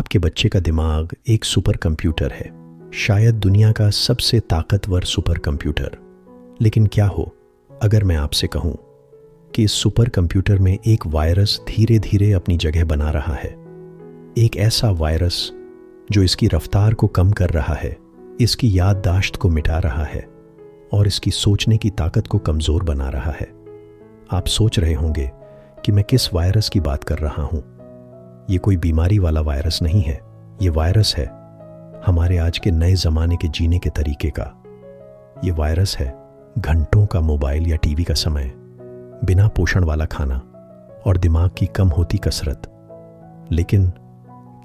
आपके बच्चे का दिमाग एक सुपर कंप्यूटर है, शायद दुनिया का सबसे ताकतवर सुपर कंप्यूटर। लेकिन क्या हो अगर मैं आपसे कहूं कि इस सुपर कंप्यूटर में एक वायरस धीरे धीरे अपनी जगह बना रहा है। एक ऐसा वायरस जो इसकी रफ्तार को कम कर रहा है, इसकी याददाश्त को मिटा रहा है और इसकी सोचने की ताकत को कमज़ोर बना रहा है। आप सोच रहे होंगे कि मैं किस वायरस की बात कर रहा हूं। ये कोई बीमारी वाला वायरस नहीं है, ये वायरस है हमारे आज के नए ज़माने के जीने के तरीके का। ये वायरस है घंटों का मोबाइल या टीवी का समय, बिना पोषण वाला खाना और दिमाग की कम होती कसरत। लेकिन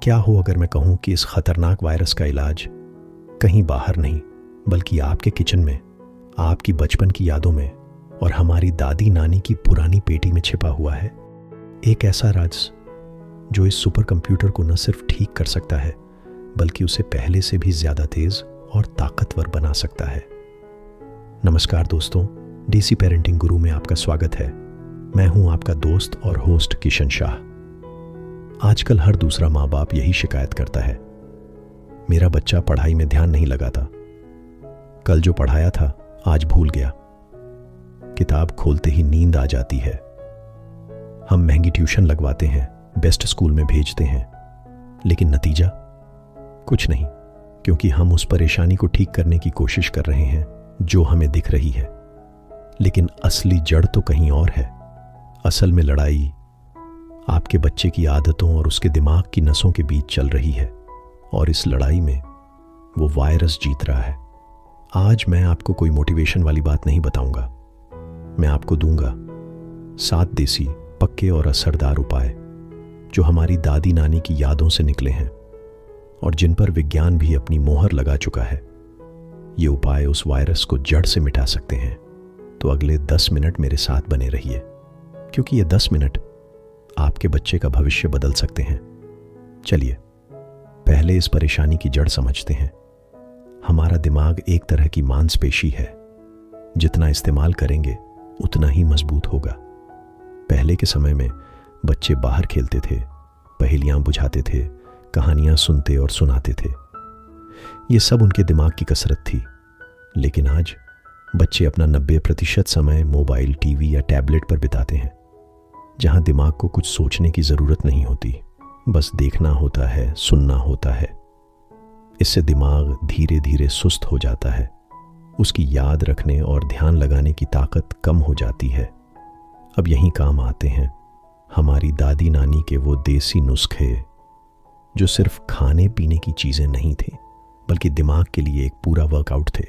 क्या हो अगर मैं कहूं कि इस खतरनाक वायरस का इलाज कहीं बाहर नहीं बल्कि आपके किचन में, आपकी बचपन की यादों में और हमारी दादी नानी की पुरानी पेटी में छिपा हुआ है। एक ऐसा राज जो इस सुपर कंप्यूटर को न सिर्फ ठीक कर सकता है बल्कि उसे पहले से भी ज्यादा तेज और ताकतवर बना सकता है। नमस्कार दोस्तों, डीसी पेरेंटिंग गुरु में आपका स्वागत है। मैं हूं आपका दोस्त और होस्ट किशन शाह। आजकल हर दूसरा माँ बाप यही शिकायत करता है, मेरा बच्चा पढ़ाई में ध्यान नहीं लगाता, कल जो पढ़ाया था आज भूल गया, किताब खोलते ही नींद आ जाती है। हम महंगी ट्यूशन लगवाते हैं, बेस्ट स्कूल में भेजते हैं, लेकिन नतीजा कुछ नहीं, क्योंकि हम उस परेशानी को ठीक करने की कोशिश कर रहे हैं जो हमें दिख रही है। लेकिन असली जड़ तो कहीं और है। असल में लड़ाई आपके बच्चे की आदतों और उसके दिमाग की नसों के बीच चल रही है और इस लड़ाई में वो वायरस जीत रहा है। आज मैं आपको कोई मोटिवेशन वाली बात नहीं बताऊंगा, मैं आपको दूंगा 7 देसी पक्के और असरदार उपाय जो हमारी दादी नानी की यादों से निकले हैं और जिन पर विज्ञान भी अपनी मोहर लगा चुका है। ये उपाय उस वायरस को जड़ से मिटा सकते हैं। तो अगले 10 मिनट मेरे साथ बने रहिए, क्योंकि ये 10 मिनट आपके बच्चे का भविष्य बदल सकते हैं। चलिए पहले इस परेशानी की जड़ समझते हैं। हमारा दिमाग एक तरह की मांसपेशी है, जितना इस्तेमाल करेंगे उतना ही मजबूत होगा। पहले के समय में बच्चे बाहर खेलते थे, पहेलियां बुझाते थे, कहानियां सुनते और सुनाते थे। ये सब उनके दिमाग की कसरत थी। लेकिन आज बच्चे अपना 90% समय मोबाइल, टीवी या टैबलेट पर बिताते हैं, जहां दिमाग को कुछ सोचने की जरूरत नहीं होती, बस देखना होता है, सुनना होता है। इससे दिमाग धीरे धीरे सुस्त हो जाता है, उसकी याद रखने और ध्यान लगाने की ताकत कम हो जाती है। अब यहीं काम आते हैं हमारी दादी नानी के वो देसी नुस्खे, जो सिर्फ खाने पीने की चीजें नहीं थे बल्कि दिमाग के लिए एक पूरा वर्कआउट थे।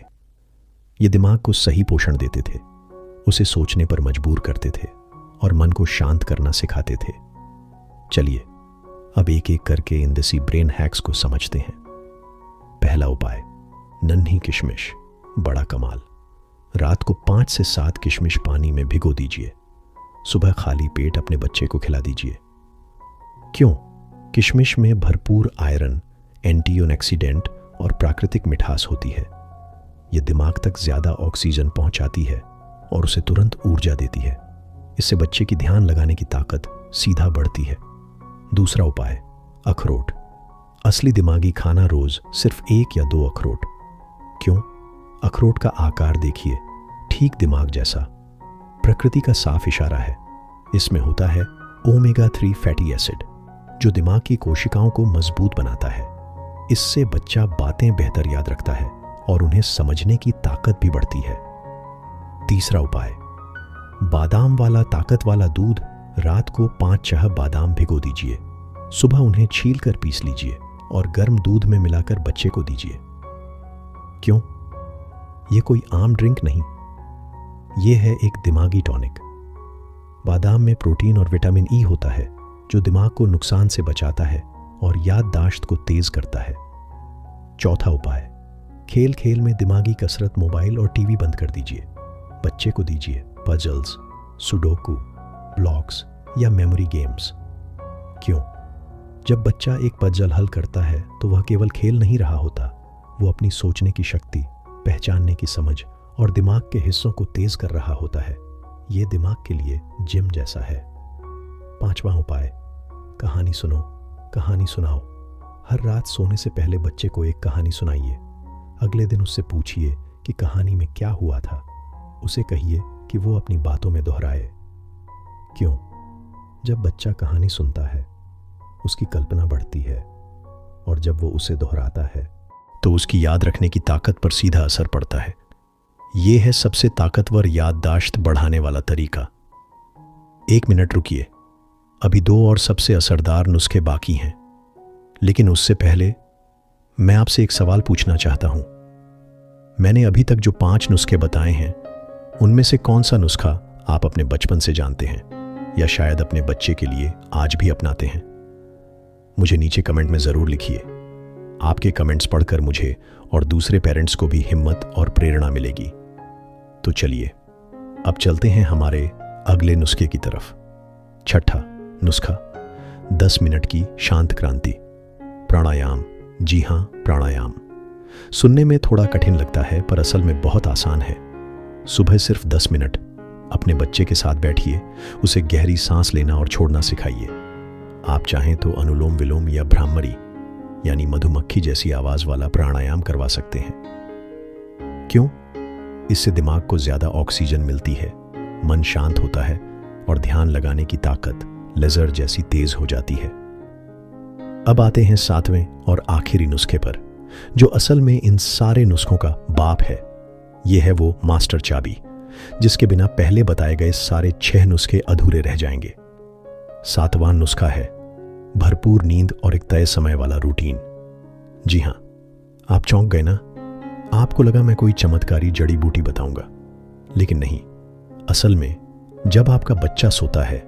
ये दिमाग को सही पोषण देते थे, उसे सोचने पर मजबूर करते थे और मन को शांत करना सिखाते थे। चलिए अब एक एक करके इन देसी ब्रेन हैक्स को समझते हैं। पहला उपाय, नन्ही किशमिश, बड़ा कमाल। रात को 5 से 7 किशमिश पानी में भिगो दीजिए, सुबह खाली पेट अपने बच्चे को खिला दीजिए। क्यों? किशमिश में भरपूर आयरन, एंटीऑक्सीडेंट और प्राकृतिक मिठास होती है। यह दिमाग तक ज्यादा ऑक्सीजन पहुंचाती है और उसे तुरंत ऊर्जा देती है। इससे बच्चे की ध्यान लगाने की ताकत सीधा बढ़ती है। दूसरा उपाय, अखरोट। असली दिमागी खाना रोज सिर्फ 1 या 2 अखरोट। क्यों? अखरोट का आकार देखिए, ठीक दिमाग जैसा। प्रकृति का साफ इशारा है। इसमें होता है ओमेगा 3 फैटी एसिड, जो दिमाग की कोशिकाओं को मजबूत बनाता है। इससे बच्चा बातें बेहतर याद रखता है और उन्हें समझने की ताकत भी बढ़ती है। तीसरा उपाय, बादाम वाला ताकत वाला दूध। रात को 5 बादाम भिगो दीजिए, सुबह उन्हें छील कर पीस लीजिए और गर्म दूध में मिलाकर बच्चे को दीजिए। क्यों? यह कोई आम ड्रिंक नहीं, यह है एक दिमागी टॉनिक। बादाम में प्रोटीन और विटामिन ई होता है, जो दिमाग को नुकसान से बचाता है और याददाश्त को तेज करता है। चौथा उपाय, खेल खेल में दिमागी कसरत। मोबाइल और टीवी बंद कर दीजिए, बच्चे को दीजिए पजल्स, सुडोकू, ब्लॉक्स या मेमोरी गेम्स। क्यों? जब बच्चा एक पजल हल करता है तो वह केवल खेल नहीं रहा होता, वो अपनी सोचने की शक्ति, पहचानने की समझ और दिमाग के हिस्सों को तेज कर रहा होता है। ये दिमाग के लिए जिम जैसा है। 5वां उपाय, कहानी सुनो, कहानी सुनाओ। हर रात सोने से पहले बच्चे को एक कहानी सुनाइए। अगले दिन उससे पूछिए कि कहानी में क्या हुआ था। उसे कहिए कि वो अपनी बातों में दोहराए। क्यों? जब बच्चा कहानी सुनता है उसकी कल्पना बढ़ती है, और जब वो उसे दोहराता है तो उसकी याद रखने की ताकत पर सीधा असर पड़ता है। ये है सबसे ताकतवर याददाश्त बढ़ाने वाला तरीका। 1 मिनट रुकिए, अभी 2 और सबसे असरदार नुस्खे बाकी हैं। लेकिन उससे पहले मैं आपसे एक सवाल पूछना चाहता हूं। मैंने अभी तक जो 5 नुस्खे बताए हैं उनमें से कौन सा नुस्खा आप अपने बचपन से जानते हैं, या शायद अपने बच्चे के लिए आज भी अपनाते हैं? मुझे नीचे कमेंट में ज़रूर लिखिए। आपके कमेंट्स पढ़कर मुझे और दूसरे पेरेंट्स को भी हिम्मत और प्रेरणा मिलेगी। तो चलिए अब चलते हैं हमारे अगले नुस्खे की तरफ। छठा नुस्खा, 10 मिनट की शांत क्रांति, प्राणायाम। जी हाँ, प्राणायाम। सुनने में थोड़ा कठिन लगता है पर असल में बहुत आसान है। सुबह सिर्फ 10 मिनट अपने बच्चे के साथ बैठिए, उसे गहरी सांस लेना और छोड़ना सिखाइए। आप चाहें तो अनुलोम विलोम या भ्रामरी यानी मधुमक्खी जैसी आवाज वाला प्राणायाम करवा सकते हैं। क्यों? इससे दिमाग को ज्यादा ऑक्सीजन मिलती है, मन शांत होता है और ध्यान लगाने की ताकत लेजर जैसी तेज हो जाती है। अब आते हैं 7वें और आखिरी नुस्खे पर, जो असल में इन सारे नुस्खों का बाप है। यह है वो मास्टर चाबी जिसके बिना पहले बताए गए सारे 6 नुस्खे अधूरे रह जाएंगे। 7वां नुस्खा है भरपूर नींद और एक तय समय वाला रूटीन। जी हां, आप चौंक गए ना? आपको लगा मैं कोई चमत्कारी जड़ी बूटी बताऊंगा, लेकिन नहीं। असल में जब आपका बच्चा सोता है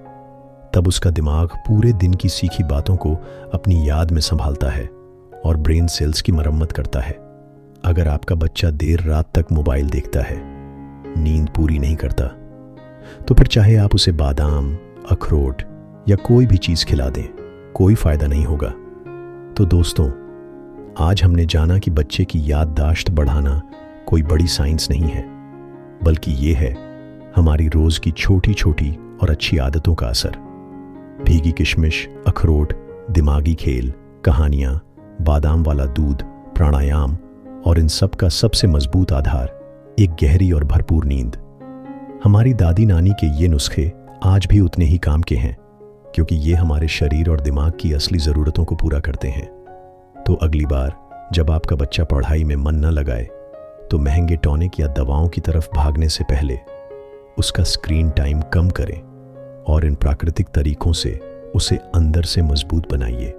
तब उसका दिमाग पूरे दिन की सीखी बातों को अपनी याद में संभालता है और ब्रेन सेल्स की मरम्मत करता है। अगर आपका बच्चा देर रात तक मोबाइल देखता है, नींद पूरी नहीं करता, तो फिर चाहे आप उसे बादाम, अखरोट या कोई भी चीज खिला दें, कोई फायदा नहीं होगा। तो दोस्तों, आज हमने जाना कि बच्चे की याददाश्त बढ़ाना कोई बड़ी साइंस नहीं है, बल्कि ये है हमारी रोज की छोटी छोटी और अच्छी आदतों का असर। भीगी किशमिश, अखरोट, दिमागी खेल, कहानियां, बादाम वाला दूध, प्राणायाम और इन सब का सबसे मजबूत आधार एक गहरी और भरपूर नींद। हमारी दादी नानी के ये नुस्खे आज भी उतने ही काम के हैं, क्योंकि ये हमारे शरीर और दिमाग की असली ज़रूरतों को पूरा करते हैं। तो अगली बार जब आपका बच्चा पढ़ाई में मन न लगाए, तो महंगे टॉनिक या दवाओं की तरफ भागने से पहले उसका स्क्रीन टाइम कम करें और इन प्राकृतिक तरीकों से उसे अंदर से मजबूत बनाइए।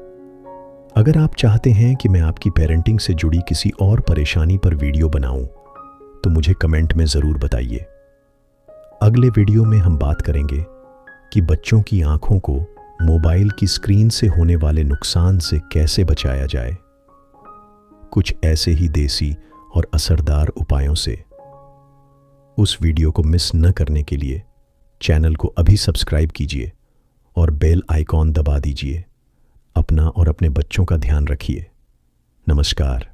अगर आप चाहते हैं कि मैं आपकी पेरेंटिंग से जुड़ी किसी और परेशानी पर वीडियो बनाऊं, तो मुझे कमेंट में ज़रूर बताइए। अगले वीडियो में हम बात करेंगे कि बच्चों की आंखों को मोबाइल की स्क्रीन से होने वाले नुकसान से कैसे बचाया जाए, कुछ ऐसे ही देसी और असरदार उपायों से। उस वीडियो को मिस न करने के लिए चैनल को अभी सब्सक्राइब कीजिए और बेल आइकॉन दबा दीजिए। अपना और अपने बच्चों का ध्यान रखिए। नमस्कार।